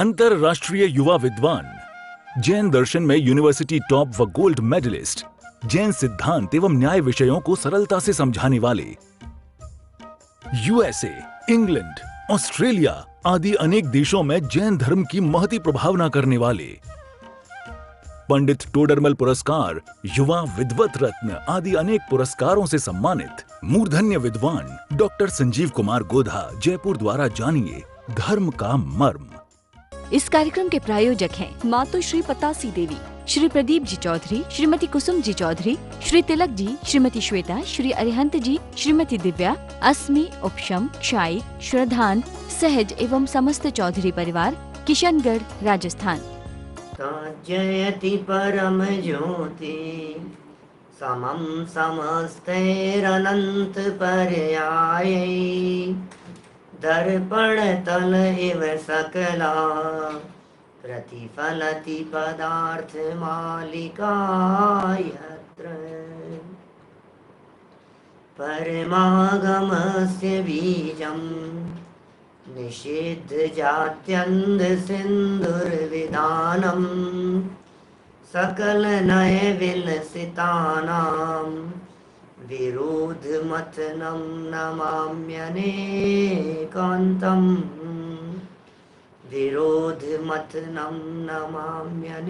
अंतरराष्ट्रीय युवा विद्वान, जैन दर्शन में यूनिवर्सिटी टॉप व गोल्ड मेडलिस्ट, जैन सिद्धांत एवं न्याय विषयों को सरलता से समझाने वाले, यूएसए, इंग्लैंड, ऑस्ट्रेलिया आदि अनेक देशों में जैन धर्म की महती प्रभावना करने वाले, पंडित टोडरमल पुरस्कार, युवा विद्वत रत्न आदि अनेक पुरस्कारों से सम्मानित मूर्धन्य विद्वान डॉक्टर संजीव कुमार गोधा जयपुर द्वारा जानिए धर्म का मर्म। इस कार्यक्रम के प्रायोजक हैं मातु श्री पतासी देवी, श्री प्रदीप जी चौधरी, श्रीमती कुसुम जी चौधरी, श्री तिलक जी, श्रीमती श्वेता, श्री अरिहंत जी, श्रीमती दिव्या, अस्मि, उपशम, क्षाई, श्रद्धान, सहज एवं समस्त चौधरी परिवार, किशनगढ़, राजस्थान। जयति परम ज्योति समम समस्तैरनंत पर्यायै दर्पण तल इव सकला प्रतिफलति पदार्थ मालिका यत्र परमागमस्य बीजं निषिद्ध जात्यन्ध सिन्धुर्विधानं सकल नय विलसितानां विरोध मतनं नमाम्यनेकान्तम् विरोध मतनं नमाम्यनेकान्तम्।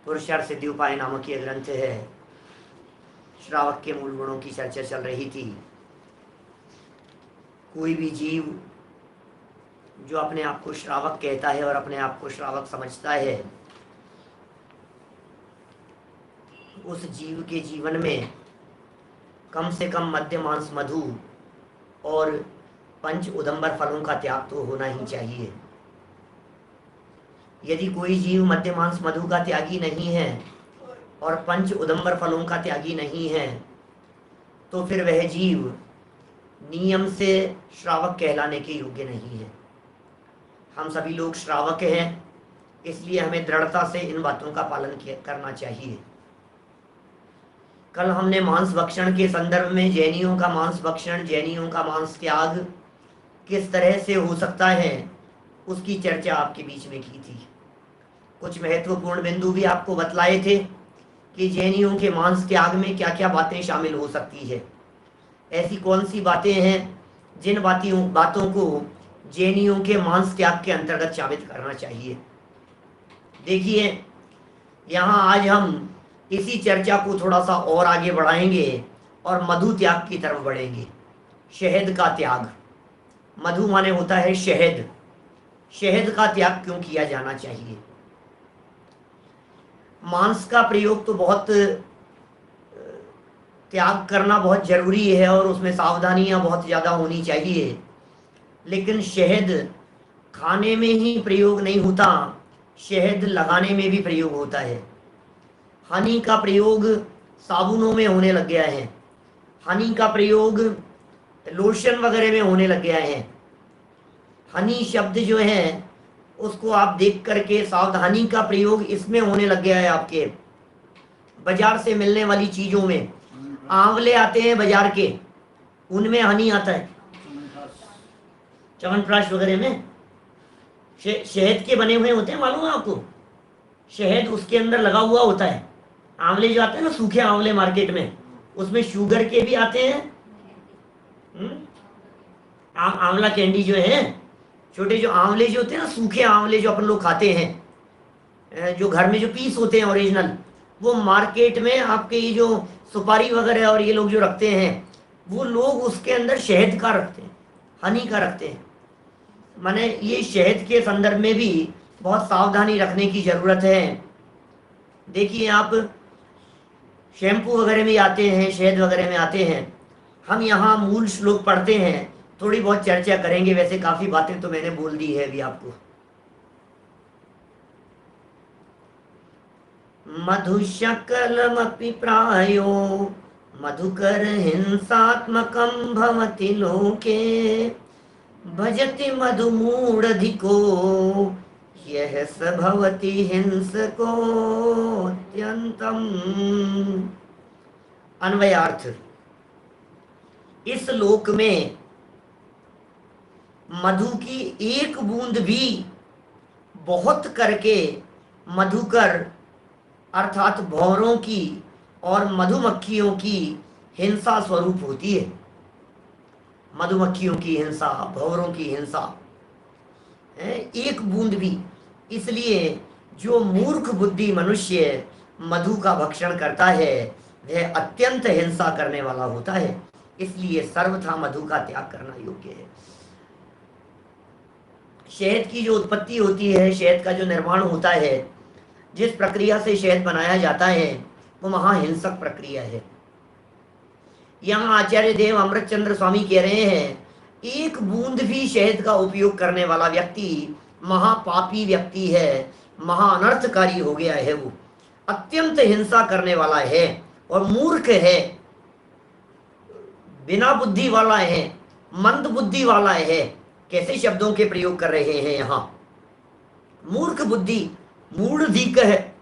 पुरुषार्थ सिद्धि उपाय नामक यह ग्रंथ है। श्रावक के मूल गुणों की चर्चा चल रही थी। कोई भी जीव जो अपने आप को श्रावक कहता है और अपने आप को श्रावक समझता है, उस जीव के जीवन में कम से कम मद्य मांस मधु और पंच उदंबर फलों का त्याग तो होना ही चाहिए। यदि कोई जीव मद्य मांस मधु का त्यागी नहीं है और पंच उदंबर फलों का त्यागी नहीं है, तो फिर वह जीव नियम से श्रावक कहलाने के योग्य नहीं है। हम सभी लोग श्रावक हैं, इसलिए हमें दृढ़ता से इन बातों का पालन करना चाहिए। कल हमने मांस भक्षण के संदर्भ में जैनियों का मांस भक्षण, जैनियों का मांस त्याग किस तरह से हो सकता है, उसकी चर्चा आपके बीच में की थी। कुछ महत्वपूर्ण बिंदु भी आपको बतलाए थे कि जैनियों के मांस त्याग में क्या क्या बातें शामिल हो सकती है। ऐसी कौन सी बातें हैं जिन बातों को जैनियों के मांस त्याग के अंतर्गत शामिल करना चाहिए। देखिए, यहाँ आज हम इसी चर्चा को थोड़ा सा और आगे बढ़ाएंगे और मधु त्याग की तरफ बढ़ेंगे। शहद का त्याग, मधु माने होता है शहद। शहद का त्याग क्यों किया जाना चाहिए? मांस का प्रयोग तो बहुत त्याग करना बहुत जरूरी है और उसमें सावधानियां बहुत ज़्यादा होनी चाहिए, लेकिन शहद खाने में ही प्रयोग नहीं होता, शहद लगाने में भी प्रयोग होता है। हनी का प्रयोग साबुनों में होने लग गया है, हनी का प्रयोग लोशन वगैरह में होने लग गया है। हनी शब्द जो है उसको आप देख करके सावधानी का प्रयोग इसमें होने लग गया है। आपके बाजार से मिलने वाली चीज़ों में आंवले आते हैं बाजार के, उनमें हनी आता है। च्यवनप्राश वगैरह में शहद के बने हुए होते हैं, मालूम है आपको? शहद उसके अंदर लगा हुआ होता है। आंवले जो आते हैं ना, सूखे आंवले मार्केट में, उसमें शुगर के भी आते हैं। आंवला कैंडी जो है, छोटे जो आंवले जो होते हैं ना, सूखे आंवले जो अपन लोग खाते हैं, जो घर में जो पीस होते हैं ओरिजिनल, वो मार्केट में आपके ये जो सुपारी वगैरह और ये लोग जो रखते हैं, वो लोग उसके अंदर शहद का रखते हैं, हनी का रखते हैं। माने ये शहद के संदर्भ में भी बहुत सावधानी रखने की ज़रूरत है। देखिए, आप शैम्पू वगैरह में आते हैं, शहद वगैरह में आते हैं। हम यहाँ मूल श्लोक पढ़ते हैं, थोड़ी बहुत चर्चा करेंगे। वैसे काफ़ी बातें तो मैंने बोल दी है अभी आपको। मधुशकलमपि प्रायो मधुकर हिंसात्मकं भवति लोके भजति मधुमूढ़धिको यह स भवति हिंसकोऽत्यन्तम्। अन्वयार्थ, इस लोक में मधु की एक बूंद भी बहुत करके मधुकर अर्थात भंवरों की और मधुमक्खियों की हिंसा स्वरूप होती है। मधुमक्खियों की हिंसा, भंवरों की हिंसा है, एक बूंद भी। इसलिए जो मूर्ख बुद्धि मनुष्य मधु का भक्षण करता है वह अत्यंत हिंसा करने वाला होता है। इसलिए सर्वथा मधु का त्याग करना योग्य है। शहद की जो उत्पत्ति होती है, शहद का जो निर्माण होता है, जिस प्रक्रिया से शहद बनाया जाता है वो महाहिंसक प्रक्रिया है। यहाँ आचार्य देव अमृतचंद्र स्वामी कह रहे हैं एक बूंद भी शहद का उपयोग करने वाला व्यक्ति महापापी व्यक्ति है, महाअनर्थकारी हो गया है, वो अत्यंत हिंसा करने वाला है और मूर्ख है, बिना बुद्धि वाला है, मंद बुद्धि वाला है। कैसे शब्दों के प्रयोग कर रहे हैं यहाँ? मूर्ख बुद्धि, मूढ़धिक है,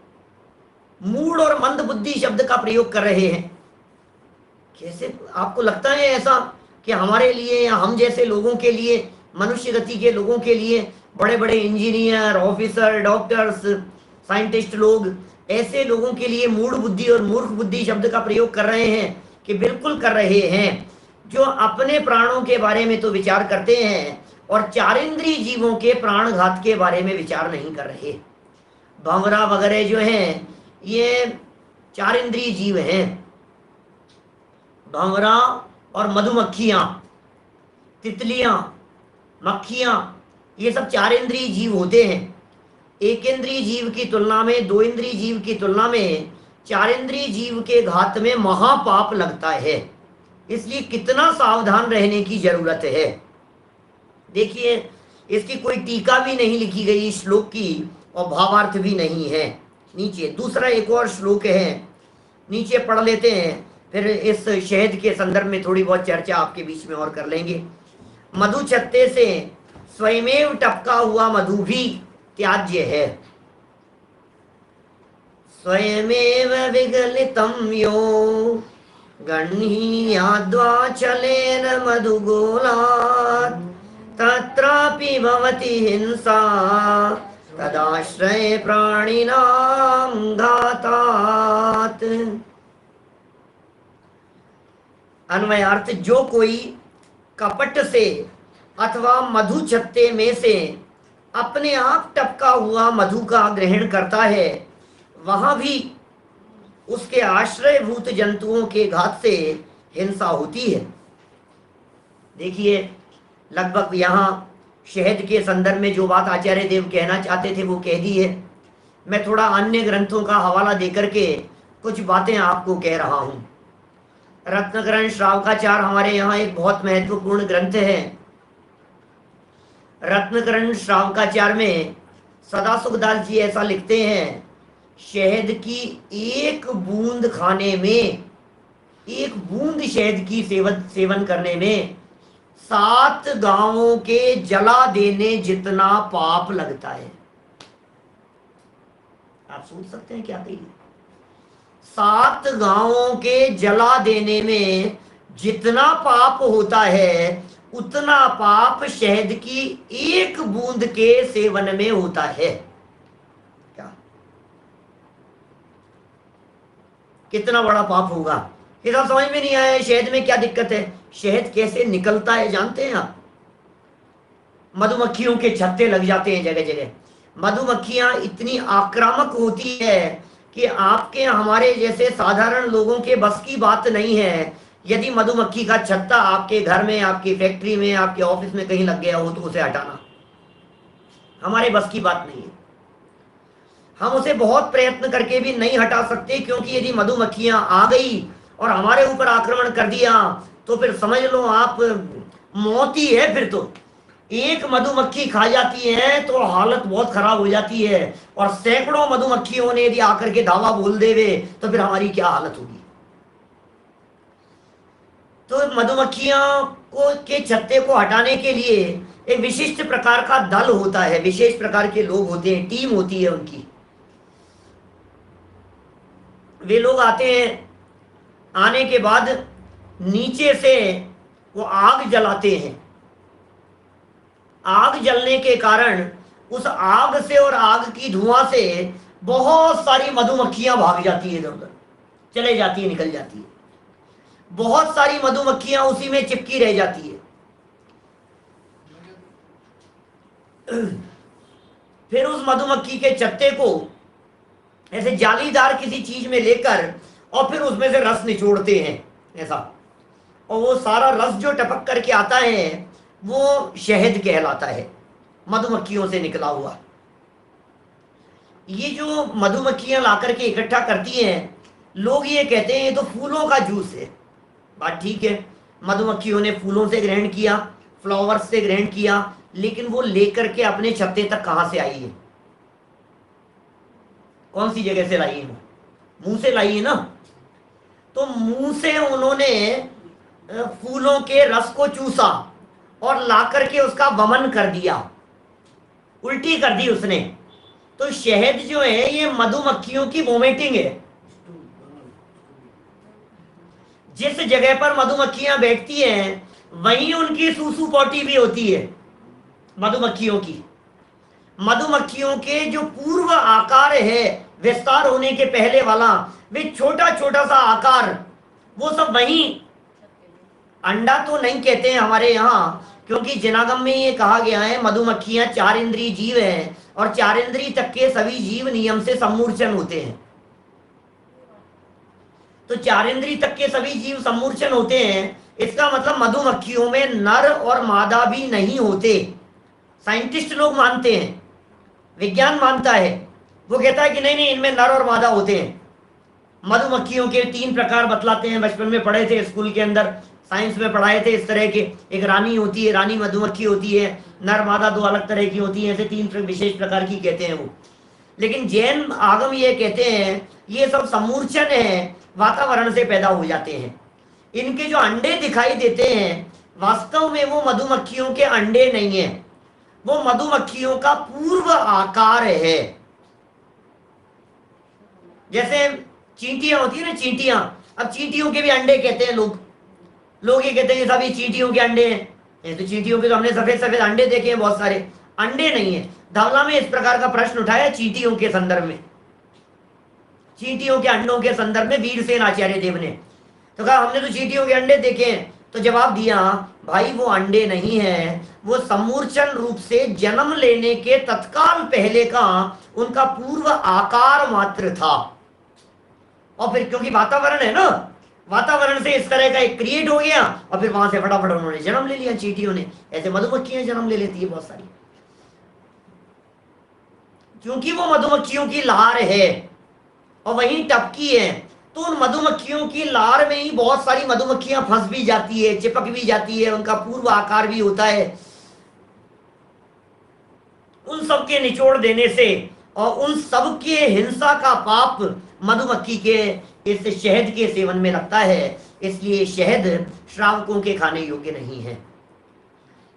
मूढ़ और मंद बुद्धि शब्द का प्रयोग कर रहे हैं। कैसे आपको लगता है ऐसा कि हमारे लिए या हम जैसे लोगों के लिए, मनुष्य गति के लोगों के लिए, बड़े बड़े इंजीनियर, ऑफिसर, डॉक्टर्स, साइंटिस्ट लोग, ऐसे लोगों के लिए मूढ़ बुद्धि और मूर्ख बुद्धि शब्द का प्रयोग कर रहे हैं? कि बिल्कुल कर रहे हैं। जो अपने प्राणों के बारे में तो विचार करते हैं और चारिंद्रीय जीवों के प्राणघात के बारे में विचार नहीं कर रहे। भंवरा वगैरह जो हैं ये चारिंद्रीय जीव हैं। भंवरा और मधुमक्खियां, तितलियां, मक्खियां, ये सब चारिंद्रीय जीव होते हैं। एक इंद्रिय जीव की तुलना में, दो इंद्रिय जीव की तुलना में चारिंद्रीय जीव के घात में महापाप लगता है। इसलिए कितना सावधान रहने की जरूरत है। देखिए इसकी कोई टीका भी नहीं लिखी गई श्लोक की और भावार्थ भी नहीं है। नीचे दूसरा एक और श्लोक है, नीचे पढ़ लेते हैं, फिर इस शहद के संदर्भ में थोड़ी बहुत चर्चा आपके बीच में और कर लेंगे। मधु छत्ते से स्वयमेव टपका हुआ मधु भी त्याज्य है। स्वयमेव विगलितं यो गह्णीयाद्वाचलेन मधुगोलात् तत्रापि भवति हिंसा तदाश्रये प्राणिनां घातात्। अन्वयार्थ, जो कोई कपट से अथवा मधु छत्ते में से अपने आप टपका हुआ मधु का ग्रहण करता है, वहां भी उसके आश्रयभूत जंतुओं के घात से हिंसा होती है। देखिए लगभग यहाँ शहद के संदर्भ में जो बात आचार्य देव कहना चाहते थे वो कह दी है। मैं थोड़ा अन्य ग्रंथों का हवाला देकर के कुछ बातें आपको कह रहा हूँ। रत्नकरण श्रावकाचार हमारे यहाँ एक बहुत महत्वपूर्ण ग्रंथ है। रत्नकरण श्रावकाचार में सदासुखदास जी ऐसा लिखते हैं, शहद की एक बूंद खाने में, एक बूंद शहद की सेवन करने में 7 गांवों के जला देने जितना पाप लगता है। आप सोच सकते हैं क्या कही? 7 गांवों के जला देने में जितना पाप होता है उतना पाप शहद की एक बूंद के सेवन में होता है। क्या कितना बड़ा पाप होगा? इतना समझ में नहीं आया। शहद में क्या दिक्कत है? शहद कैसे निकलता है जानते हैं आप? मधुमक्खियों के छत्ते लग जाते हैं जगह जगह। मधुमक्खियां इतनी आक्रामक होती है कि आपके हमारे जैसे साधारण लोगों के बस की बात नहीं है। यदि मधुमक्खी का छत्ता आपके घर में, आपकी फैक्ट्री में, आपके ऑफिस में कहीं लग गया हो तो उसे हटाना हमारे बस की बात नहीं है। हम उसे बहुत प्रयत्न करके भी नहीं हटा सकते, क्योंकि यदि मधुमक्खियां आ गई और हमारे ऊपर आक्रमण कर दिया तो फिर समझ लो आप, मौत ही है। फिर तो एक मधुमक्खी खा जाती है तो हालत बहुत खराब हो जाती है, और सैकड़ों मधुमक्खियों ने यदि आकर के धावा बोल देवे तो फिर हमारी क्या हालत होगी। तो मधुमक्खियों को के छत्ते को हटाने के लिए एक विशिष्ट प्रकार का दल होता है, विशेष प्रकार के लोग होते हैं, टीम होती है उनकी। वे लोग आते हैं, आने के बाद नीचे से वो आग जलाते हैं। आग जलने के कारण उस आग से और आग की धुआं से बहुत सारी मधुमक्खियां भाग जाती है, इधर उधर चले जाती है, निकल जाती है। बहुत सारी मधुमक्खियां उसी में चिपकी रह जाती है। फिर उस मधुमक्खी के छत्ते को ऐसे जालीदार किसी चीज में लेकर और फिर उसमें से रस निचोड़ते हैं ऐसा, और वो सारा रस जो टपक करके आता है वो शहद कहलाता है, मधुमक्खियों से निकला हुआ। ये जो मधुमक्खियां लाकर के इकट्ठा करती हैं, लोग ये कहते हैं ये तो फूलों का जूस है। बात ठीक है, मधुमक्खियों ने फूलों से ग्रहण किया, फ्लावर्स से ग्रहण किया, लेकिन वो लेकर के अपने छत्ते तक कहां से आई है? कौन सी जगह से लाई है? वो मुंह से लाई है ना। तो मुंह से उन्होंने फूलों के रस को चूसा और लाकर के उसका वमन कर दिया, उल्टी कर दी उसने। तो शहद जो है ये मधुमक्खियों की वोमिटिंग है। जिस जगह पर मधुमक्खियां बैठती हैं वहीं उनकी सूसू पोटी भी होती है। मधुमक्खियों की, मधुमक्खियों के जो पूर्व आकार है विस्तार होने के पहले वाला, वे छोटा छोटा सा आकार, वो सब वहीं, अंडा तो नहीं कहते हैं हमारे यहाँ, क्योंकि जिनागम में ये कहा गया है मधुमक्खियां 4 इंद्रिय जीव हैं और 4 इंद्रिय तक के सभी जीव नियम से सम्मूर्छन होते हैं। तो 4 इंद्रिय तक के सभी जीव सम्मूर्छन होते हैं, इसका मतलब मधुमक्खियों में नर और मादा भी नहीं होते। साइंटिस्ट लोग मानते हैं, विज्ञान मानता है, वो कहता है कि नहीं नहीं इनमें नर और मादा होते हैं। मधुमक्खियों के 3 प्रकार बतलाते हैं, बचपन में पढ़े थे स्कूल के अंदर, साइंस में पढ़ाए थे इस तरह के। एक रानी होती है, रानी मधुमक्खी होती है, नर मादा 2 अलग तरह की होती है, ऐसे 3 विशेष प्रकार की कहते हैं वो। लेकिन जैन आगम ये कहते हैं ये सब सम्मूर्छन है, वातावरण से पैदा हो जाते हैं। इनके जो अंडे दिखाई देते हैं वास्तव में वो मधुमक्खियों के अंडे नहीं है, वो मधुमक्खियों का पूर्व आकार है। जैसे चींटियां होती है ना, चींटियां, अब चींटियों के भी अंडे कहते हैं लोग ये कहते हैं सब ये चींटियों के अंडे हैं। तो चींटियों के तो हमने सफेद सफेद अंडे देखे हैं, बहुत सारे अंडे नहीं है। धवला में इस प्रकार का प्रश्न उठाया चींटियों के संदर्भ में, चींटियों के अंडों के संदर्भ में वीरसेन आचार्य देव ने तो कहा हमने तो चींटियों के अंडे देखे हैं। तो जवाब दिया भाई वो अंडे नहीं है, वो सम्मूर्छन रूप से जन्म लेने के तत्काल पहले का उनका पूर्व आकार मात्र था। और फिर क्योंकि वातावरण है ना, वातावरण से इस तरह का एक क्रिएट हो गया और फिर वहां से फटाफट उन्होंने जन्म ले लिया चींटियों ने। ऐसे मधुमक्खियां जन्म ले लेती है बहुत सारी, क्योंकि वो मधुमक्खियों की लार है और वहीं टपकी है। तो उन मधुमक्खियों की लार में ही बहुत सारी मधुमक्खियां फंस भी जाती है, चिपक भी जाती है, उनका पूर्व आकार भी होता है। उन सब के निचोड़ देने से और उन सब के हिंसा का पाप मधुमक्खी के इस शहद के सेवन में लगता है, इसलिए शहद श्रावकों के खाने योग्य नहीं है।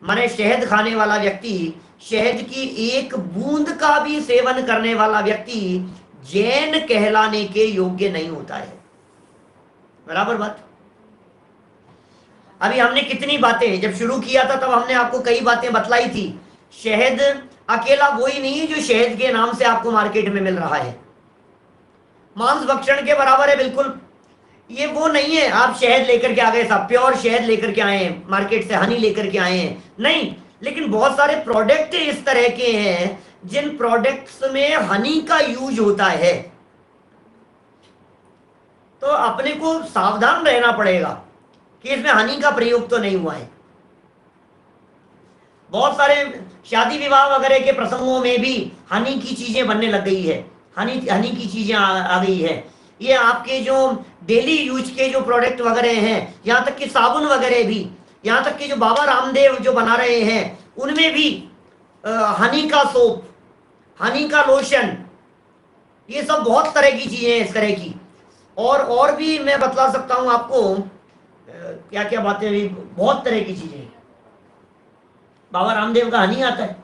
माने शहद खाने वाला व्यक्ति, शहद की एक बूंद का भी सेवन करने वाला व्यक्ति जैन कहलाने के योग्य नहीं होता है। बराबर बात। अभी हमने कितनी बातें, जब शुरू किया था तब हमने आपको कई बातें बतलाई थी। शहद अकेला वो ही नहीं है जो शहद के नाम से आपको मार्केट में मिल रहा है, मांस भक्षण के बराबर है बिल्कुल। ये वो नहीं है आप शहद लेकर के आ गए, सब प्योर शहद लेकर के आए हैं मार्केट से, हनी लेकर के आए हैं, नहीं। लेकिन बहुत सारे प्रोडक्ट इस तरह के हैं जिन प्रोडक्ट्स में हनी का यूज होता है, तो अपने को सावधान रहना पड़ेगा कि इसमें हनी का प्रयोग तो नहीं हुआ है। बहुत सारे शादी विवाह वगैरह के प्रसंगों में भी हनी की चीजें बनने लग गई है, हनी की चीजें आ गई है। ये आपके जो डेली यूज के जो प्रोडक्ट वगैरह हैं, यहाँ तक कि साबुन वगैरह भी, यहाँ तक कि जो बाबा रामदेव जो बना रहे हैं उनमें भी हनी का सोप, हनी का लोशन, ये सब बहुत तरह की चीजें हैं इस तरह की। और भी मैं बतला सकता हूं आपको क्या क्या बातें, भी बहुत तरह की चीजें। बाबा रामदेव का हनी आता है,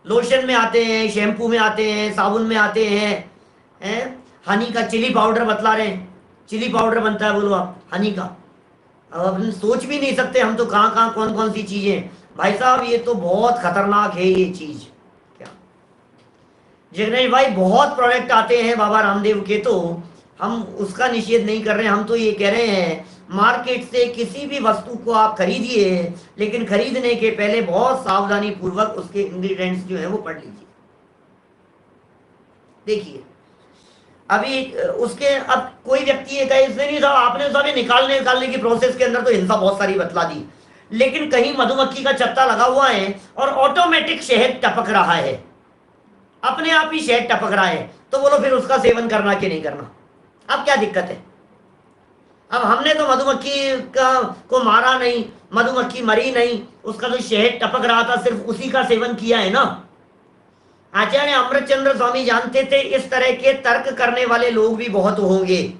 लोशन में आते हैं, शैम्पू में आते हैं, साबुन में आते हैं। हनी का चिली पाउडर बतला रहे हैं, चिली पाउडर बनता है बोलो आप हनी का। अब अपन सोच भी नहीं सकते हम तो कहाँ कहाँ कौन कौन सी चीजें। भाई साहब ये तो बहुत खतरनाक है ये चीज। क्या जिग्नेश भाई, बहुत प्रोडक्ट आते हैं बाबा रामदेव के, तो हम उसका निषेध नहीं कर रहे, हम तो ये कह रहे हैं मार्केट से किसी भी वस्तु को आप खरीदिए, लेकिन खरीदने के पहले बहुत सावधानी पूर्वक उसके इंग्रेडिएंट्स जो है वो पढ़ लीजिए। देखिए अभी उसके, अब कोई व्यक्ति ये कहे इसने नहीं था, आपने सारे निकालने की प्रोसेस के अंदर तो हिंसा बहुत सारी बतला दी, लेकिन कहीं मधुमक्खी का छत्ता लगा हुआ है और ऑटोमेटिक शहद टपक रहा है, अपने आप ही शहद टपक रहा है, तो बोलो फिर उसका सेवन करना कि नहीं करना? अब क्या दिक्कत है? अब हमने तो मधुमक्खी को मारा नहीं, मधुमक्खी मरी नहीं, उसका तो शहद टपक रहा था, सिर्फ उसी का सेवन किया है ना। आचार्य अमृतचंद्र स्वामी जानते थे इस तरह के तर्क करने वाले लोग भी बहुत होंगे,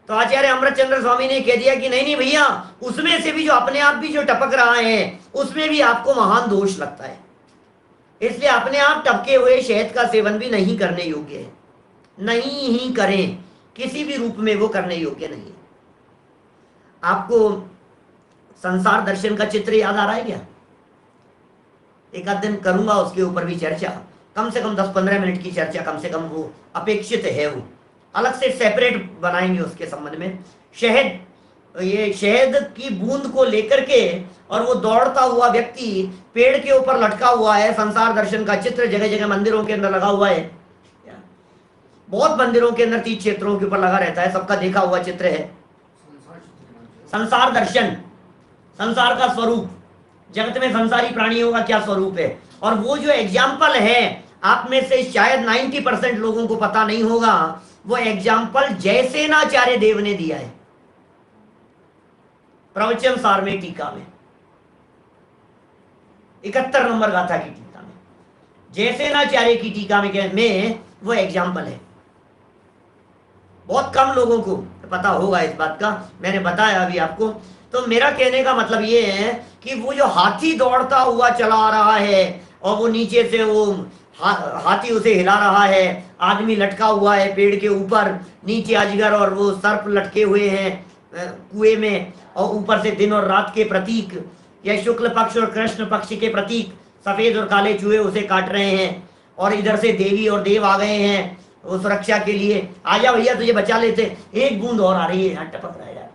तो आचार्य अमृतचंद्र स्वामी ने कह दिया कि नहीं नहीं भैया, उसमें से भी जो अपने आप भी जो टपक रहा है उसमें भी आपको महान दोष लगता है, इसलिए अपने आप टपके हुए शहद का सेवन भी नहीं करने योग्य है, नहीं ही करें, किसी भी रूप में वो करने योग्य नहीं है। आपको संसार दर्शन का चित्र याद आ रहा है क्या? एक आध दिन करूंगा उसके ऊपर भी चर्चा, कम से कम 10-15 मिनट की चर्चा कम से कम वो अपेक्षित है, वो अलग से सेपरेट बनाएंगे उसके संबंध में। शहद, ये शहद की बूंद को लेकर के, और वो दौड़ता हुआ व्यक्ति पेड़ के ऊपर लटका हुआ है, संसार दर्शन का चित्र जगह जगह मंदिरों के अंदर लगा हुआ है, बहुत मंदिरों के अंदर तीर्थ क्षेत्रों के ऊपर लगा रहता है, सबका देखा हुआ चित्र है। संसार दर्शन, संसार का स्वरूप, जगत में संसारी प्राणियों का क्या स्वरूप है, और वो जो एग्जाम्पल है, आप में से शायद 90% लोगों को पता नहीं होगा, वो एग्जाम्पल जयसेनाचार्य देव ने दिया है प्रवचन सार में, टीका में, 71 नंबर गाथा की टीका में, जयसेनाचार्य की टीका में वो एग्जाम्पल है। बहुत कम लोगों को पता होगा इस बात का, मैंने बताया अभी आपको। तो मेरा कहने का मतलब ये है कि वो जो हाथी दौड़ता हुआ चला आ रहा है और वो नीचे से वो हाथी उसे हिला रहा है, आदमी लटका हुआ है पेड़ के ऊपर, नीचे अजगर और वो सर्प लटके हुए हैं कुएं में, और ऊपर से दिन और रात के प्रतीक, या शुक्ल पक्ष और कृष्ण पक्ष के प्रतीक सफेद और काले चूहे उसे काट रहे हैं, और इधर से देवी और देव आ गए हैं वो सुरक्षा के लिए, आजा भैया तुझे बचा लेते, एक बूंद और आ रही है, यहाँ टपक रहा है यार,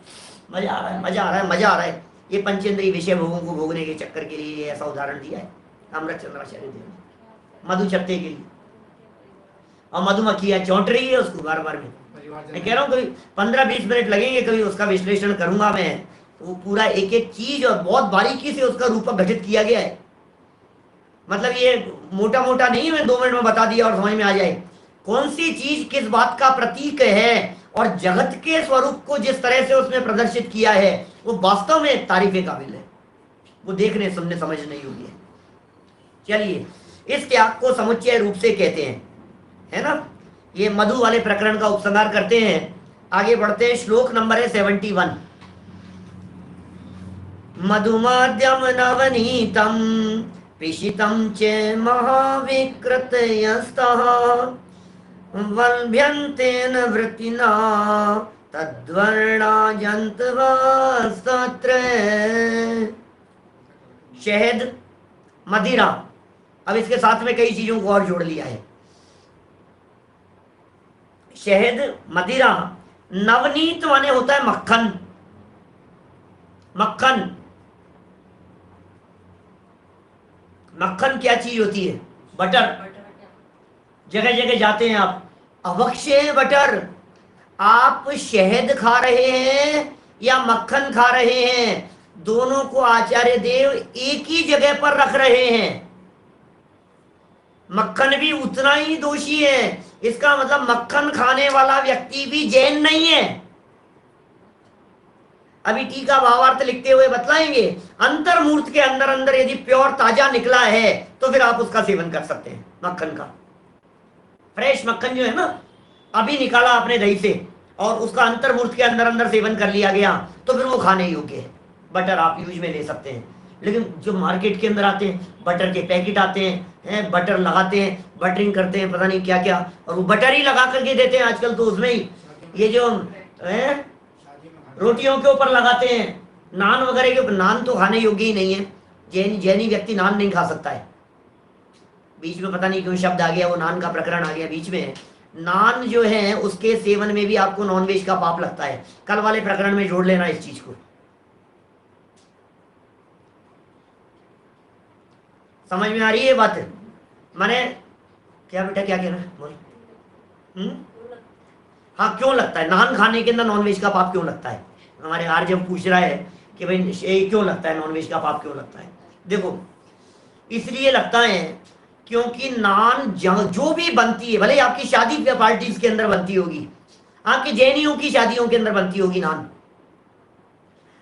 मजा आ रहा है, मजा आ रहा है, मजा आ रहा है। ये पंचेंद्रीय विषय भोगों को भोगने के चक्कर के लिए ऐसा उदाहरण दिया है अमृतचंद्राचार्य देव ने, मधु छत्ते के लिए, और मधुमक्खियां चौंट रही है उसको बार बार में। मैं कह रहा हूँ कभी 15-20 मिनट लगेंगे, कभी उसका विश्लेषण करूंगा मैं, तो वो पूरा एक एक चीज और बहुत बारीकी से उसका रूप गठित किया गया है। मतलब ये मोटा मोटा नहीं, मैं 2 मिनट में बता दिया और समझ में आ जाए कौन सी चीज किस बात का प्रतीक है, और जगत के स्वरूप को जिस तरह से उसने प्रदर्शित किया है वो वास्तव में तारीफे काबिल है, वो देखने सुनने समझने योग्य है। चलिए, इस त्याग को समुच्चय रूप से कहते हैं, है ना। ये मधु वाले प्रकरण का उपसंहार करते हैं, आगे बढ़ते हैं। श्लोक नंबर है 71। मधुमाद्यम नवनीतम पिशितम च महाविकृतयस्तः वल्भ्यन्तेन वृत्तिना तद्वर्णाजन्तवस्तत्र। शहद, मदिरा, अब इसके साथ में कई चीजों को और जोड़ लिया है। शहद, मदिरा, नवनीत माने होता है मक्खन, मक्खन। मक्खन क्या चीज होती है? बटर। जगह जगह जाते हैं आप, अवश्य बटर। आप शहद खा रहे हैं या मक्खन खा रहे हैं, दोनों को आचार्य देव एक ही जगह पर रख रहे हैं। मक्खन भी उतना ही दोषी है, इसका मतलब मक्खन खाने वाला व्यक्ति भी जैन नहीं है। अभी टीका भावार्थ लिखते हुए बतलाएंगे, अंतर्मूर्त के अंदर अंदर यदि प्योर ताजा निकला है तो फिर आप उसका सेवन कर सकते हैं। मक्खन का फ्रेश मक्खन जो है ना, अभी निकाला आपने दही से और उसका अंतर्मूर्त के अंदर अंदर सेवन कर लिया गया तो फिर वो खाने योग्य है। बटर आप यूज में ले सकते हैं, लेकिन जो मार्केट के अंदर आते हैं, बटर के पैकेट आते हैं, बटर लगाते हैं, बटरिंग करते हैं, पता नहीं क्या क्या, और वो बटर ही लगा करके देते हैं आजकल तो। उसमें ही ये जो रोटियों के ऊपर लगाते हैं, नान वगैरह के नान तो खाने योग्य ही नहीं है। जैनी व्यक्ति नान नहीं खा सकता है। बीच में पता नहीं क्यों शब्द आ गया, वो नान का प्रकरण आ गया बीच में। नान जो है उसके सेवन में भी आपको नॉनवेज का पाप लगता है। कल वाले प्रकरण में जोड़ लेना इस चीज को। समझ में आ रही है बात? माने क्या बेटा, क्या कह रहा है बोल? हाँ, क्यों लगता है नान खाने के अंदर नॉनवेज का पाप क्यों लगता है? हमारे आर जब पूछ रहा है कि भाई ये क्यों लगता है, नॉनवेज का पाप क्यों लगता है? देखो, इसलिए लगता है क्योंकि नान जो भी बनती है, भले आपकी शादी पार्टीज के अंदर बनती होगी, आपके जैनियों की शादियों के अंदर बनती होगी नान।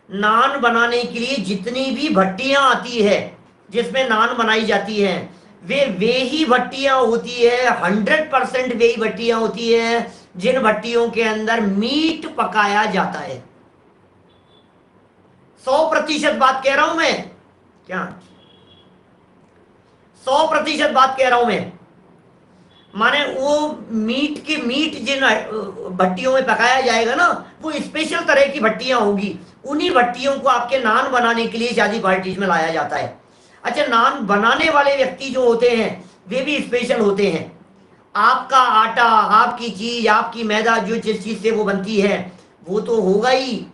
नान बनाने के लिए जितनी भी भट्टियां आती है जिसमें नान बनाई जाती है, वे ही भट्टियां होती है, 100% वे ही भट्टियां होती है जिन भट्टियों के अंदर मीट पकाया जाता है। 100% बात कह रहा हूं मैं, क्या 100% बात कह रहा हूं मैं। माने वो मीट जिन भट्टियों में पकाया जाएगा ना, वो स्पेशल तरह की भट्टियां होगी। उन्हीं भट्टियों को आपके नान बनाने के लिए शादी पार्टीज में लाया जाता है। अच्छा, नान बनाने वाले व्यक्ति जो होते हैं वे भी स्पेशल होते हैं। आपका आटा, आपकी चीज, आपकी मैदा जो जिस चीज से वो बनती है वो तो होगा ही,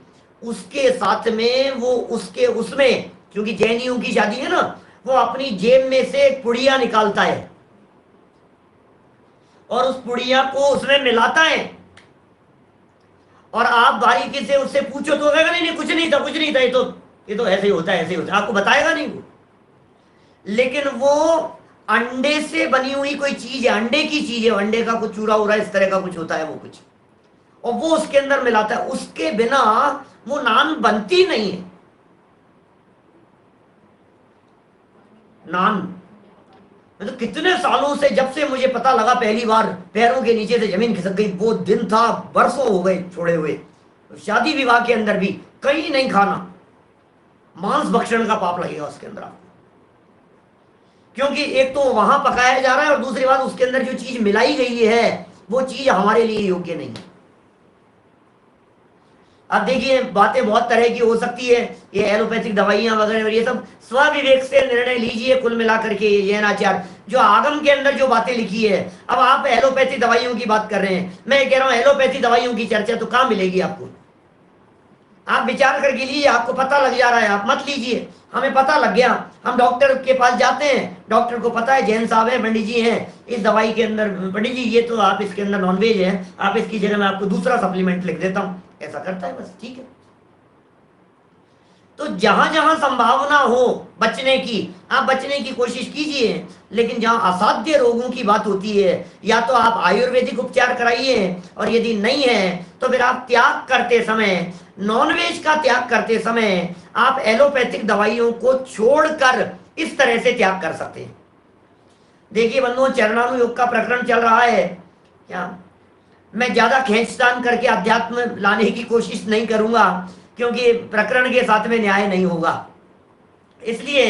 उसके साथ में वो उसमें क्योंकि जैनियों की शादी है ना, वो अपनी जेब में से एक पुड़िया निकालता है और उस पुड़िया को उसमें मिलाता है। और आप बारीकी से उससे पूछो तो कहेगा नहीं कुछ नहीं था, ये तो ऐसे ही होता है, ऐसे ही होता है, आपको बताएगा नहीं वो। लेकिन वो अंडे से बनी हुई कोई चीज है, अंडे की चीज है, अंडे का कुछ चूरा उरा इस तरह का कुछ होता है वो कुछ, और वो उसके अंदर मिलाता है। उसके बिना वो नान बनती नहीं है। नान मैं तो कितने सालों से, जब से मुझे पता लगा पहली बार पैरों के नीचे से जमीन खिसक गई, वो दिन था, बरसों हो गए छोड़े हुए। शादी विवाह के अंदर भी कहीं नहीं खाना, मांस भक्षण का पाप लगेगा उसके अंदर आपको। क्योंकि एक तो वहां पकाया जा रहा है और दूसरी बात उसके अंदर जो चीज मिलाई गई है वो चीज हमारे लिए योग्य नहीं है। अब देखिए, बातें बहुत तरह की हो सकती है, ये एलोपैथिक दवाइयां वगैरह और ये सब स्वविवेक से निर्णय लीजिए। कुल मिलाकर के ये जैनाचार्य जो आगम के अंदर जो बातें लिखी है, अब आप एलोपैथी दवाइयों की बात कर रहे हैं, मैं कह रहा हूं एलोपैथी दवाइयों की चर्चा तो कहां मिलेगी आपको? आप विचार करके लीजिए, आपको पता लग जा रहा है, आप मत लीजिए। हमें पता लग गया, हम डॉक्टर के पास जाते हैं, डॉक्टर को पता है जैन साहब है, पंडित जी हैं, इस दवाई के अंदर पंडित जी ये तो आप इसके अंदर नॉनवेज है, आप इसकी जगह मैं आपको दूसरा सप्लीमेंट लिख देता हूं, ऐसा करता है बस, ठीक है। तो जहां जहां संभावना हो बचने की, आप बचने की कोशिश कीजिए। लेकिन जहां असाध्य रोगों की बात होती है, या तो आप आयुर्वेदिक उपचार कराइए, और यदि नहीं है तो फिर आप त्याग करते समय, नॉनवेज का त्याग करते समय आप एलोपैथिक दवाइयों को छोड़कर इस तरह से त्याग कर सकते हैं। देखिए बंधुओं, चरणानुयोग का प्रकरण चल रहा है, क्या मैं ज्यादा खींचतान करके अध्यात्म लाने की कोशिश नहीं करूंगा, क्योंकि प्रकरण के साथ में न्याय नहीं होगा। इसलिए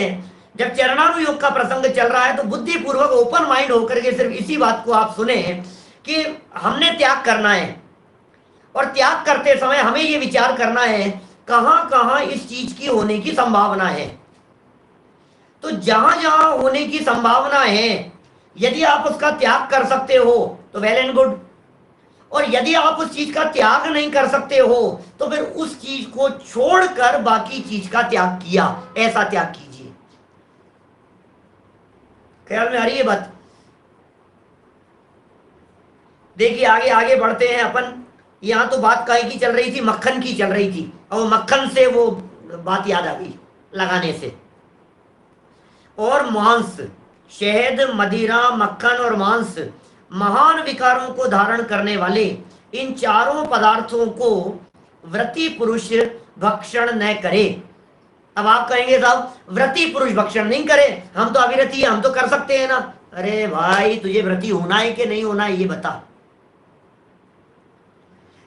जब चरणानुयोग का प्रसंग चल रहा है तो बुद्धिपूर्वक ओपन माइंड होकर के सिर्फ इसी बात को आप सुने कि हमने त्याग करना है, और त्याग करते समय हमें ये विचार करना है कहां कहां इस चीज की होने की संभावना है। तो जहां जहां होने की संभावना है, यदि आप उसका त्याग कर सकते हो तो वेल एंड गुड, और यदि आप उस चीज का त्याग नहीं कर सकते हो तो फिर उस चीज को छोड़कर बाकी चीज का त्याग किया, ऐसा त्याग कीजिए। ख्याल में आ रही है बात? देखिए आगे आगे बढ़ते हैं अपन। यहां तो बात काहे की चल रही थी, मक्खन की चल रही थी, और मक्खन से वो बात याद आ गई लगाने से। और मांस, शहद, मदिरा, मक्खन और मांस महान विकारों को धारण करने वाले इन चारों पदार्थों को व्रती पुरुष भक्षण न करे। अब आप कहेंगे साहब व्रती पुरुष भक्षण नहीं करे, हम तो अविरती है, हम तो कर सकते हैं ना। अरे भाई, तुझे व्रती होना है कि नहीं होना है ये बता।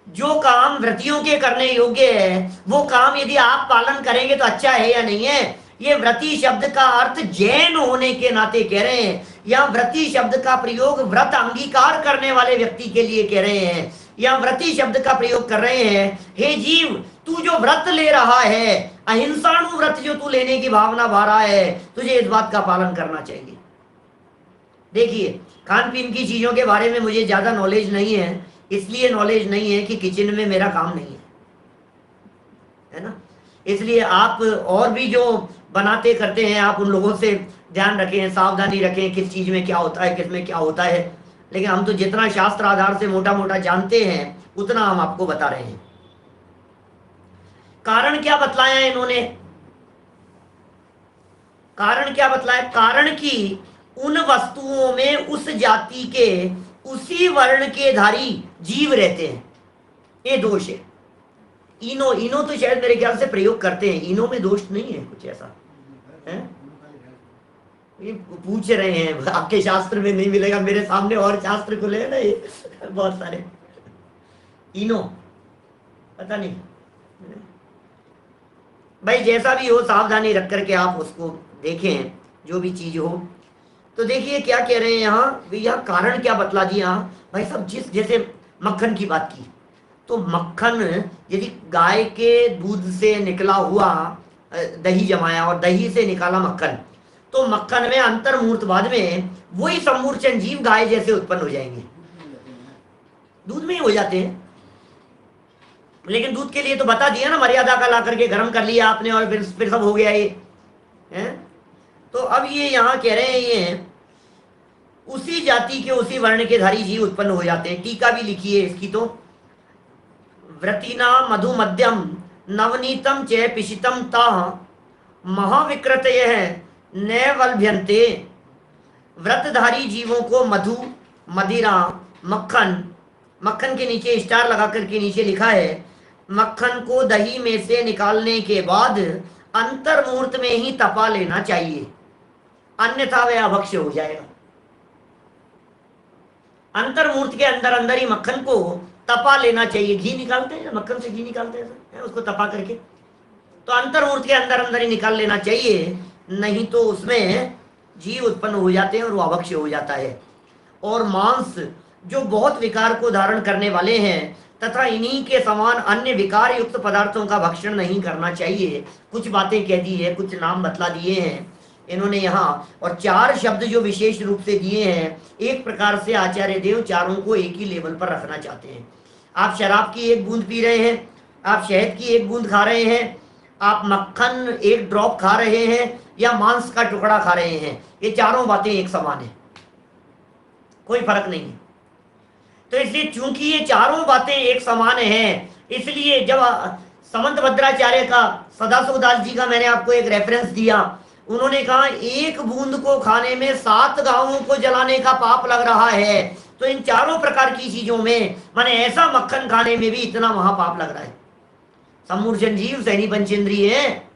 जो काम व्रतियों के करने योग्य है वो काम यदि आप पालन करेंगे तो अच्छा है या नहीं है? ये व्रती शब्द का अर्थ जैन होने के नाते कह रहे हैं, या व्रती शब्द का प्रयोग व्रत अंगीकार करने वाले व्यक्ति के लिए कह रहे हैं, या व्रती शब्द का प्रयोग कर रहे हैं, हे जीव तू जो व्रत ले रहा है अहिंसाणु व्रत जो तू लेने की भावना भा रहा है, तुझे इस बात का पालन करना चाहिए। देखिए, खान पीन की चीजों के बारे में मुझे ज्यादा नॉलेज नहीं है, इसलिए नॉलेज नहीं है कि किचन में मेरा काम नहीं है ना। इसलिए आप और भी जो बनाते करते हैं, आप उन लोगों से ध्यान रखें, सावधानी रखें, किस चीज में क्या होता है, किस में क्या होता है। लेकिन हम तो जितना शास्त्र आधार से मोटा मोटा जानते हैं उतना हम आपको बता रहे हैं। कारण क्या बतलाया इन्होंने? कारण क्या बतलाया? कारण की उन वस्तुओं में उस जाति के उसी वर्ण के धारी जीव रहते हैं, ये दोष है। इनो, इनो तो शायद मेरे ख्याल से प्रयोग करते हैं, इनो में दोष नहीं है कुछ ऐसा है? ये पूछ रहे हैं, आपके शास्त्र में नहीं मिलेगा, मेरे सामने और शास्त्र खुले हैं ना ये बहुत सारे। इनो पता नहीं भाई, जैसा भी हो सावधानी रख करके आप उसको देखें, जो भी चीज हो। तो देखिए क्या कह रहे हैं यहाँ, यहाँ कारण क्या बतला दिया भाई साहब। जैसे मक्खन की बात की, तो मक्खन यदि गाय के दूध से निकला हुआ दही जमाया और दही से निकाला मक्खन, तो मक्खन में अंतर्मूर्तवाद में वही सम्मूर्छन जीव गाय जैसे उत्पन्न हो जाएंगे, दूध में ही हो जाते हैं। लेकिन दूध के लिए तो बता दिया ना, मर्यादा का ला करके गर्म कर लिया आपने और फिर सब हो गया ये है। तो अब ये यहाँ कह रहे हैं, ये उसी जाति के उसी वर्ण के धारी जीव उत्पन्न हो जाते हैं। टीका भी लिखी है इसकी, तो व्रतिना मधु मध्यम नवनीतम च पिशितम ताः महाविकृतयः नैवल्भ्यन्ते। व्रतधारी जीवों को मधु, मदिरा, मक्खन, मक्खन के नीचे स्टार लगा करके नीचे लिखा है, मक्खन को दही में से निकालने के बाद अंतर्मुहूर्त में ही तपा लेना चाहिए, अन्यथा वह अभक्ष्य हो जाएगा। अंतर्मुहूर्त के अंदर अंदर ही मक्खन को तपा लेना चाहिए। घी निकालते हैं, मक्खन से घी निकालते हैं उसको तपा करके, तो अंतर्मुहूर्त के अंदर अंदर ही निकाल लेना चाहिए, नहीं तो उसमें जीव उत्पन्न हो जाते हैं और वो अभक्ष्य हो जाता है। और मांस जो बहुत विकार को धारण करने वाले हैं तथा इन्हीं के समान अन्य विकार युक्त पदार्थों का भक्षण नहीं करना चाहिए। कुछ बातें कह दी है, कुछ नाम बतला दिए हैं इन्होंने यहाँ, और 4 शब्द जो विशेष रूप से दिए हैं। एक प्रकार से आचार्य देव चारों को एक ही लेवल पर रखना चाहते हैं। आप शराब की 1 बूंद पी रहे हैं, आप शहद की 1 बूंद खा रहे हैं, आप मक्खन 1 ड्रॉप खा रहे हैं, या मांस का टुकड़ा खा रहे हैं, ये चारों बातें एक समान है, कोई फर्क नहीं है। तो इसलिए चूंकि ये चारों बातें एक समान हैं, इसलिए जब समंत भद्राचार्य का, सदाशिवदास जी का मैंने आपको एक रेफरेंस दिया, उन्होंने कहा 1 बूंद को खाने में 7 गांवों को जलाने का पाप लग रहा है, तो इन चारों प्रकार की चीजों में माने ऐसा मक्खन खाने में भी इतना महापाप लग रहा है। सम्मूर्छन जीव सैनी पंचेंद्रिय है,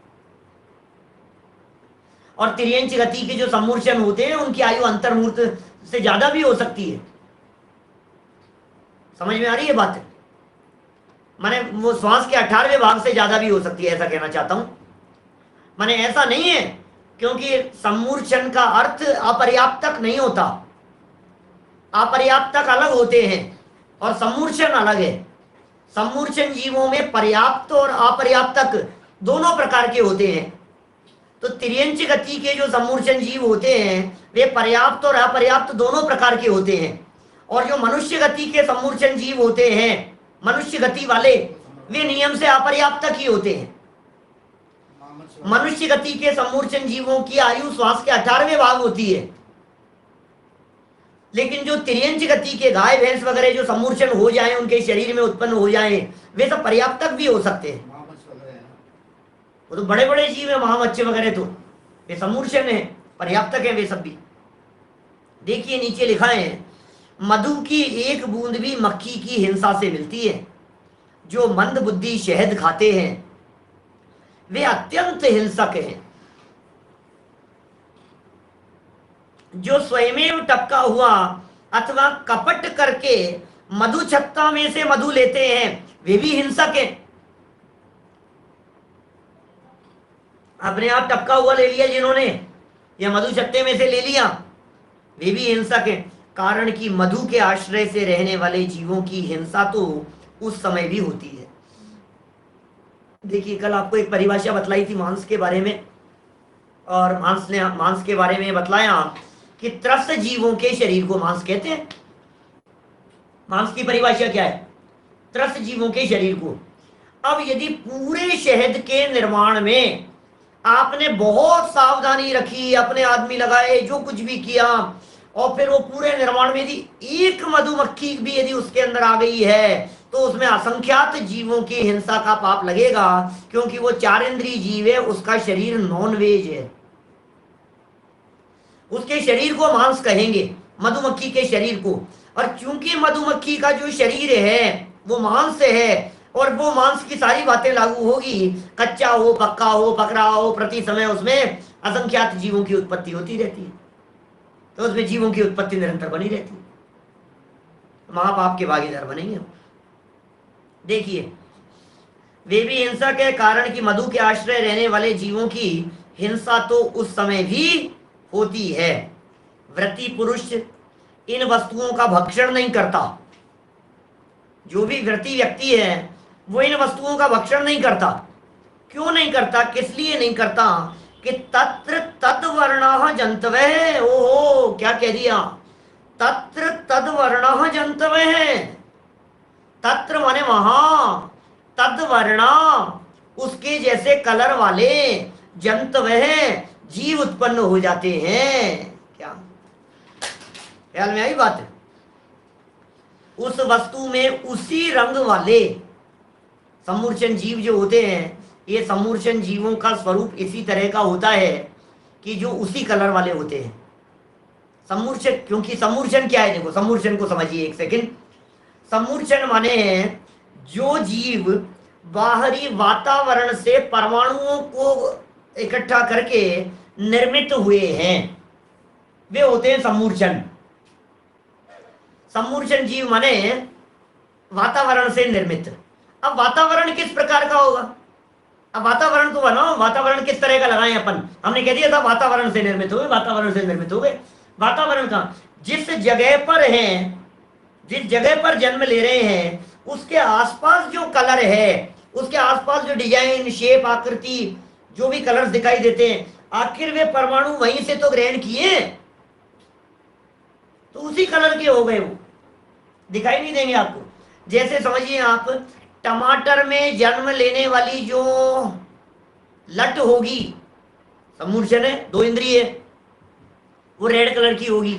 और तिर्यंच गति के जो सम्मूर्छन होते हैं उनकी आयु अंतर्मूर्त से ज्यादा भी हो सकती है। समझ में आ रही है बात? माने वो श्वास के 18वें भाग से ज्यादा भी हो सकती है, ऐसा कहना चाहता हूं। माने ऐसा नहीं है, क्योंकि सम्मूर्छन का अर्थ अपर्याप्तक नहीं होता। अपर्याप्तक अलग होते हैं और सम्मूर्छन अलग है। सम्मूर्छन जीवों में पर्याप्त और अपर्याप्तक दोनों प्रकार के होते हैं। तो तिर्यंच गति के जो सम्मूर्छन जीव होते हैं वे पर्याप्त और अपर्याप्त दोनों प्रकार के होते हैं, और जो मनुष्य गति के सम्मूर्छन जीव होते हैं, मनुष्य गति वाले, वे नियम से अपर्याप्तक ही होते हैं। मनुष्य गति के सम्मूर्छन जीवों की आयु श्वास के 18वें भाग होती है, लेकिन जो तिर्यंच गति के गाय भैंस वगैरह जो सम्मूर्छन हो जाए, उनके शरीर में उत्पन्न हो जाए, वे सब पर्याप्तक भी हो सकते हैं। वो तो बड़े बड़े जीव है, महामत्स्य वगैरह, तो वे सम्मूर्छन है, पर्याप्तक है वे सब भी। देखिए नीचे लिखा है, मधु की 1 बूंद भी मक्खी की हिंसा से मिलती है। जो मंद बुद्धि शहद खाते हैं वे अत्यंत हिंसक हैं। जो स्वयं टपका हुआ अथवा कपट करके मधु छत्ता में से मधु लेते हैं वे भी हिंसक हैं। अपने आप टपका हुआ ले लिया जिन्होंने, या मधु छत्ते में से ले लिया, वे भी हिंसक हैं। कारण कि मधु के आश्रय से रहने वाले जीवों की हिंसा तो उस समय भी होती है। देखिए, कल आपको एक परिभाषा बतलाई थी मांस के बारे में, और मांस के बारे में बतलाया कि त्रस्त जीवों के शरीर को मांस कहते हैं। मांस की परिभाषा क्या है? त्रस्त जीवों के शरीर को। अब यदि पूरे शहद के निर्माण में आपने बहुत सावधानी रखी, अपने आदमी लगाए, जो कुछ भी किया, और फिर वो पूरे निर्माण में यदि एक मधुमक्खी भी यदि उसके अंदर आ गई है, तो उसमें असंख्यात जीवों की हिंसा का पाप लगेगा, क्योंकि वो 4 इंद्रिय जीव है, उसका शरीर नॉन वेज है। उसके शरीर को मांस कहेंगे, मधुमक्खी के शरीर को। और चूंकि मधुमक्खी का जो शरीर है वो मांस है, और वो मांस की सारी बातें लागू होगी, कच्चा हो, पक्का हो, पक रहा हो, प्रति समय उसमें असंख्यात जीवों की उत्पत्ति होती रहती है। तो उसमें जीवों की उत्पत्ति निरंतर बनी रहती है, महापाप के भागीदार बनेंगे। देखिए, वे भी हिंसा के कारण कि मधु के आश्रय रहने वाले जीवों की हिंसा तो उस समय भी होती है। व्रती पुरुष इन वस्तुओं का भक्षण नहीं करता। जो भी व्रती व्यक्ति है वो इन वस्तुओं का भक्षण नहीं करता। क्यों नहीं करता? किस लिए नहीं करता? कि तत्र तद्वर्णः जंतवः। ओहो, क्या कह दिया? तत्र तद्वर्णः जंतवः। तत्र माने वहां, तद्वर्णा उसके जैसे कलर वाले, जंतवः जीव उत्पन्न हो जाते हैं। क्या ख्याल में आई बात? उस वस्तु में उसी रंग वाले समूर्छन जीव जो होते हैं, ये समूर्छन जीवों का स्वरूप इसी तरह का होता है कि जो उसी कलर वाले होते हैं। समूर्छन, क्योंकि समूर्छन क्या है? देखो, समूर्छन को समझिए एक सेकंड। समूर्छन माने जो जीव बाहरी वातावरण से परमाणुओं को इकट्ठा करके निर्मित हुए हैं, वे होते हैं समूर्छन। समूर्छन जीव माने वातावरण से निर्मित। अब वातावरण किस प्रकार का होगा? अब वातावरण को बनाओ, वातावरण किस तरह का लगाएं अपन? हमने कह दिया था वातावरण से निर्मित हो गए, वातावरण से निर्मित हो गए। वातावरण का जिस जगह पर है, जिस जगह पर जन्म ले रहे हैं, उसके आसपास जो कलर है, उसके आसपास जो डिजाइन, शेप, आकृति, जो भी कलर्स दिखाई देते हैं, आखिर वे परमाणु वहीं से तो ग्रहण किए, तो उसी कलर के हो गए, वो दिखाई नहीं देंगे आपको। जैसे समझिए आप, टमाटर में जन्म लेने वाली जो लट होगी, समूर्छन है, 2 इंद्रिय है, वो रेड कलर की होगी।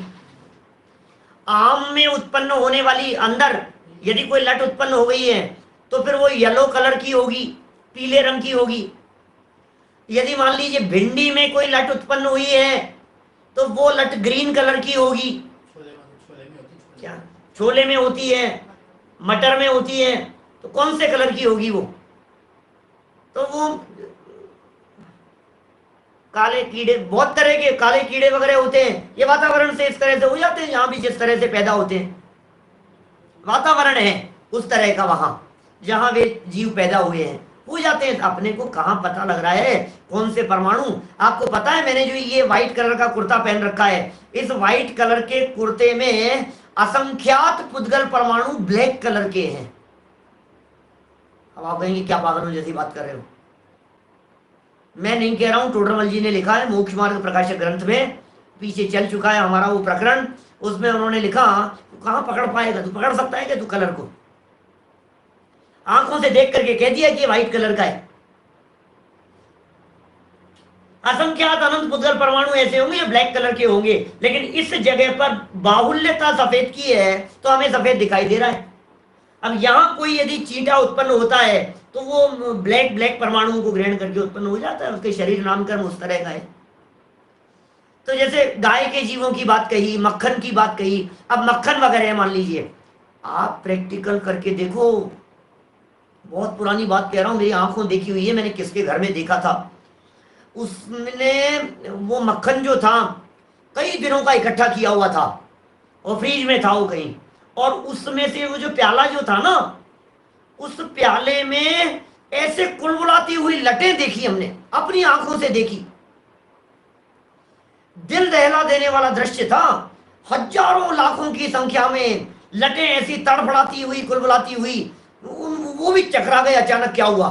आम में उत्पन्न होने वाली अंदर यदि कोई लट उत्पन्न हो गई है तो फिर वो येलो कलर की होगी, पीले रंग की होगी। यदि मान लीजिए भिंडी में कोई लट उत्पन्न हुई है तो वो लट ग्रीन कलर की होगी। क्या छोले में होती है, मटर में होती है, तो कौन से कलर की होगी वो? तो वो काले कीड़े, बहुत तरह के काले कीड़े वगैरह होते हैं, ये वातावरण से इस तरह से हो जाते हैं। यहाँ भी जिस तरह से पैदा होते हैं, वातावरण है उस तरह का, वहां जहां वे जीव पैदा हुए हैं हो जाते हैं। अपने को कहां पता लग रहा है कौन से परमाणु? आपको पता है, मैंने जो ये व्हाइट कलर का कुर्ता पहन रखा है, इस व्हाइट कलर के कुर्ते में असंख्यात पुद्गल परमाणु ब्लैक कलर के हैं। अब आप कहेंगे क्या पागलों जैसी बात कर रहे हो? मैं नहीं कह रहा हूं, टोडरमल जी ने लिखा है, मोक्ष मार्ग प्रकाशक ग्रंथ में, पीछे चल चुका है हमारा वो प्रकरण, उसमें उन्होंने लिखा, तू कहां पकड़ पाएगा? तू पकड़ सकता है क्या? तू कलर को आंखों से देख करके कह दिया कि ये व्हाइट कलर का है। असंख्यात अनंत पुद्गल परमाणु ऐसे होंगे, ये ब्लैक कलर के होंगे, लेकिन इस जगह पर बाहुल्यता सफेद की है तो हमें सफेद दिखाई दे रहा है। अब यहां कोई यदि चींटा उत्पन्न होता है तो वो ब्लैक परमाणुओं को ग्रहण करके उत्पन्न हो जाता है, उसके शरीर नामकरण उस तरह का है। तो जैसे गाय के जीवों की बात कही, मक्खन की बात कही, अब मक्खन वगैरह मान लीजिए, आप प्रैक्टिकल करके देखो, बहुत पुरानी बात कह रहा हूं, मेरी आंखों देखी हुई है, मैंने किसके घर में देखा था, उसने वो मक्खन जो था कई दिनों का इकट्ठा किया हुआ था और फ्रिज में था वो कहीं, और उसमें से वो जो प्याला जो था ना, उस प्याले में ऐसे कुलबुलाती हुई लटें देखी, हमने अपनी आंखों से देखी। दिल दहला देने वाला दृश्य था। हजारों लाखों की संख्या में लटें ऐसी तड़फड़ाती हुई, कुलबुलाती हुई, वो भी चकरा गए। अचानक क्या हुआ?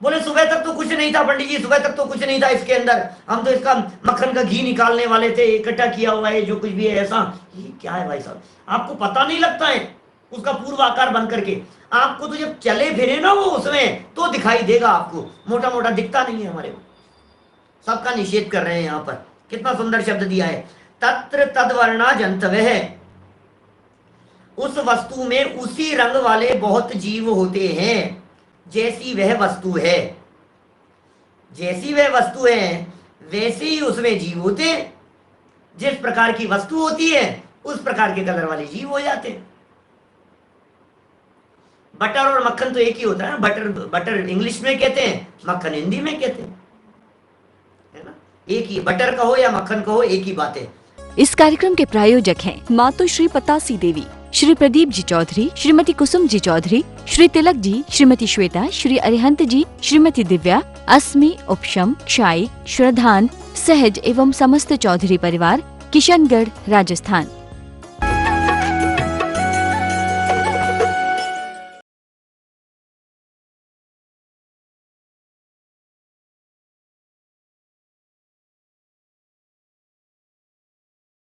बोले सुबह तक तो कुछ नहीं था पंडित जी, सुबह तक तो कुछ नहीं था इसके अंदर, हम तो इसका मक्खन का घी निकालने वाले थे, इकट्ठा किया हुआ है जो कुछ भी है ऐसा। ये क्या है भाई साहब, आपको पता नहीं लगता है उसका पूर्व आकार बन करके? आपको तो जब चले फिरे ना वो उसमें तो दिखाई देगा, आपको मोटा मोटा दिखता नहीं है हमारे को। सबका निषेध कर रहे हैं यहाँ पर। कितना सुंदर शब्द दिया है, तत्र तद्वर्णा जंतवः, उस वस्तु में उसी रंग वाले बहुत जीव होते हैं जैसी वह वस्तु है। जैसी वह वस्तु है वैसे ही उसमें जीव होते हैं। जिस प्रकार की वस्तु होती है उस प्रकार के कलर वाले जीव हो जाते हैं। बटर और मक्खन तो एक ही होता है। बटर बटर इंग्लिश में कहते हैं, मक्खन हिंदी में कहते हैं, है ना? एक ही, बटर कहो या मक्खन कहो एक ही बात है। इस कार्यक्रम के प्रायोजक हैं मातु श्री पतासी देवी, श्री प्रदीप जी चौधरी, श्रीमती कुसुम जी चौधरी, श्री तिलक जी, श्रीमती श्वेता, श्री अरिहंत जी, श्रीमती दिव्या, अस्मि, उपशम, क्षाई, श्रद्धान, सहज एवं समस्त चौधरी परिवार, किशनगढ़, राजस्थान।